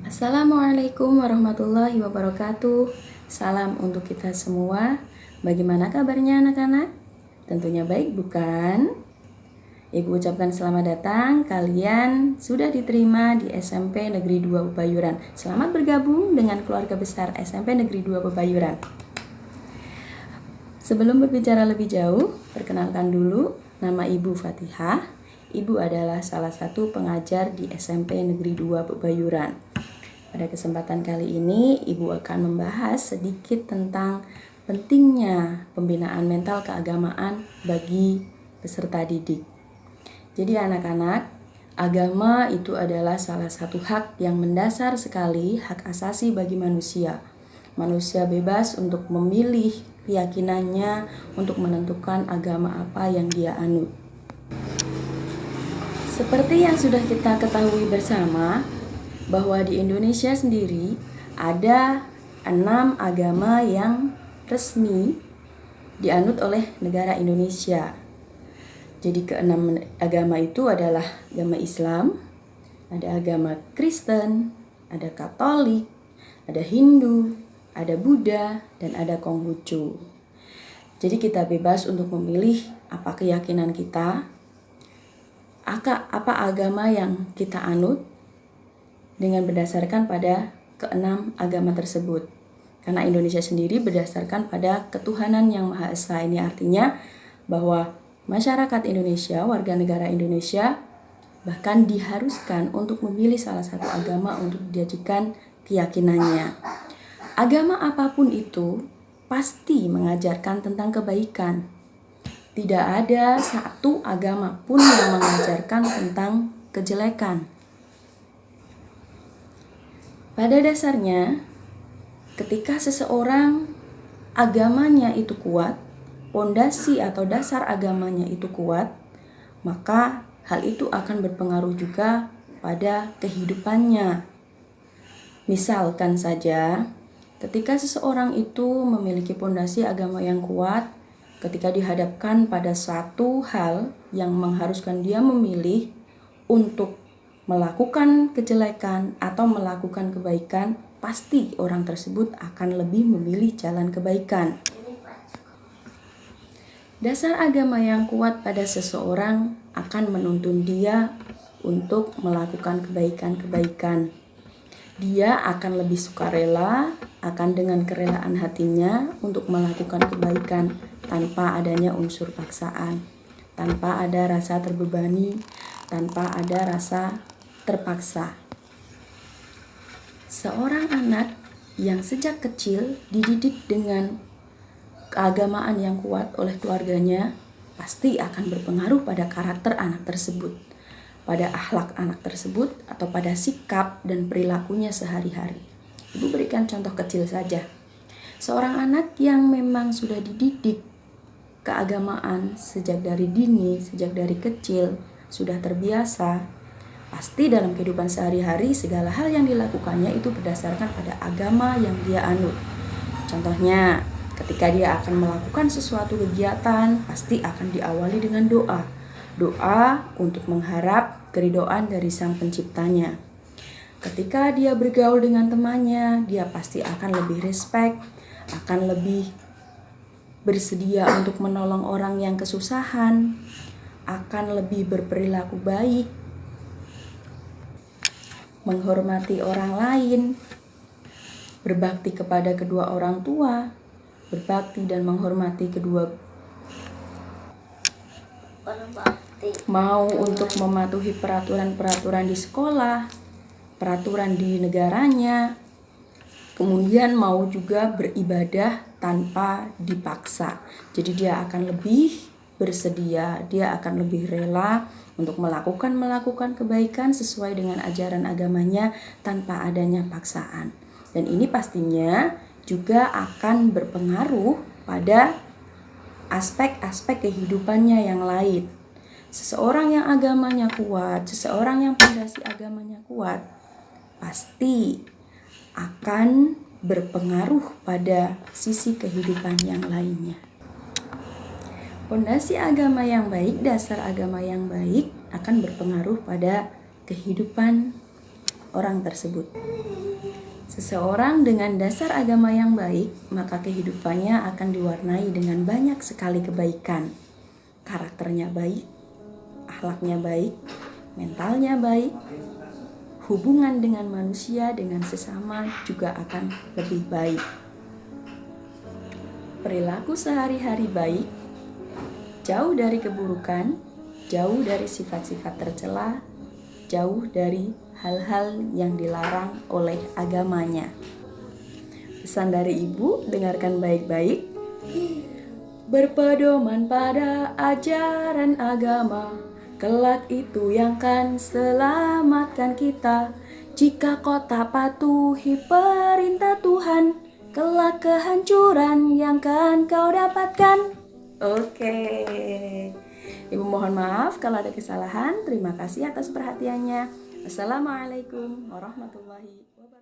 Assalamualaikum warahmatullahi wabarakatuh. Salam untuk kita semua. Bagaimana kabarnya anak-anak? Tentunya baik bukan? Ibu ucapkan selamat datang. Kalian sudah diterima di SMP Negeri 2 Pebayuran. Selamat bergabung dengan keluarga besar SMP Negeri 2 Pebayuran. Sebelum berbicara lebih jauh, perkenalkan dulu, nama Ibu Fatihah. Ibu adalah salah satu pengajar di SMP Negeri 2 Pebayuran. Pada kesempatan kali ini, Ibu akan membahas sedikit tentang pentingnya pembinaan mental keagamaan bagi peserta didik. Jadi anak-anak, agama itu adalah salah satu hak yang mendasar sekali, hak asasi bagi manusia. Manusia bebas untuk memilih keyakinannya, untuk menentukan agama apa yang dia anut. Seperti yang sudah kita ketahui bersama, bahwa di Indonesia sendiri ada 6 agama yang resmi dianut oleh negara Indonesia. Jadi ke-6 agama itu adalah agama Islam, ada agama Kristen, ada Katolik, ada Hindu, ada Buddha, dan ada Konghucu. Jadi kita bebas untuk memilih apa keyakinan kita, apa agama yang kita anut, dengan berdasarkan pada ke-6 agama tersebut. Karena Indonesia sendiri berdasarkan pada ketuhanan yang Maha Esa. Ini artinya bahwa masyarakat Indonesia, warga negara Indonesia, bahkan diharuskan untuk memilih salah satu agama untuk dijadikan keyakinannya. Agama apapun itu pasti mengajarkan tentang kebaikan. Tidak ada satu agama pun yang mengajarkan tentang kejelekan. Pada dasarnya, ketika seseorang agamanya itu kuat, pondasi atau dasar agamanya itu kuat, maka hal itu akan berpengaruh juga pada kehidupannya. Misalkan saja, ketika seseorang itu memiliki pondasi agama yang kuat, ketika dihadapkan pada satu hal yang mengharuskan dia memilih untuk melakukan kejelekan atau melakukan kebaikan, pasti orang tersebut akan lebih memilih jalan kebaikan. Dasar agama yang kuat pada seseorang akan menuntun dia untuk melakukan kebaikan-kebaikan. Dia akan lebih sukarela, akan dengan kerelaan hatinya untuk melakukan kebaikan tanpa adanya unsur paksaan, tanpa ada rasa terbebani, tanpa ada rasa terpaksa. Seorang anak yang sejak kecil dididik dengan keagamaan yang kuat oleh keluarganya pasti akan berpengaruh pada karakter anak tersebut, pada akhlak anak tersebut, atau pada sikap dan perilakunya sehari-hari. Ibu berikan contoh kecil saja. Seorang anak yang memang sudah dididik keagamaan sejak dari dini, sejak dari kecil, sudah terbiasa, pasti dalam kehidupan sehari-hari segala hal yang dilakukannya itu berdasarkan pada agama yang dia anut. Contohnya, ketika dia akan melakukan sesuatu kegiatan, pasti akan diawali dengan doa. Doa untuk mengharap keridhaan dari Sang Penciptanya. Ketika dia bergaul dengan temannya, dia pasti akan lebih respect, akan lebih bersedia untuk menolong orang yang kesusahan, akan lebih berperilaku baik, menghormati orang lain, berbakti kepada kedua orang tua, berbakti dan menghormati mau untuk mematuhi peraturan-peraturan di sekolah, peraturan di negaranya, kemudian mau juga beribadah tanpa dipaksa. Jadi dia akan lebih bersedia, dia akan lebih rela untuk melakukan kebaikan sesuai dengan ajaran agamanya tanpa adanya paksaan. Dan ini pastinya juga akan berpengaruh pada aspek-aspek kehidupannya yang lain. Seseorang yang agamanya kuat, seseorang yang pondasi agamanya kuat, pasti akan berpengaruh pada sisi kehidupan yang lainnya. Pondasi agama yang baik, dasar agama yang baik akan berpengaruh pada kehidupan orang tersebut. Seseorang dengan dasar agama yang baik, maka kehidupannya akan diwarnai dengan banyak sekali kebaikan. Karakternya baik, akhlaknya baik, mentalnya baik, hubungan dengan manusia, dengan sesama juga akan lebih baik. Perilaku sehari-hari baik, jauh dari keburukan, jauh dari sifat-sifat tercela, jauh dari hal-hal yang dilarang oleh agamanya. Pesan dari ibu, dengarkan baik-baik. Berpedoman pada ajaran agama, kelak itu yang kan selamatkan kita. Jika kau tak patuhi perintah Tuhan, kelak kehancuran yang kan kau dapatkan. Oke. Ibu mohon maaf kalau ada kesalahan. Terima kasih atas perhatiannya. Assalamualaikum warahmatullahi wabarakatuh.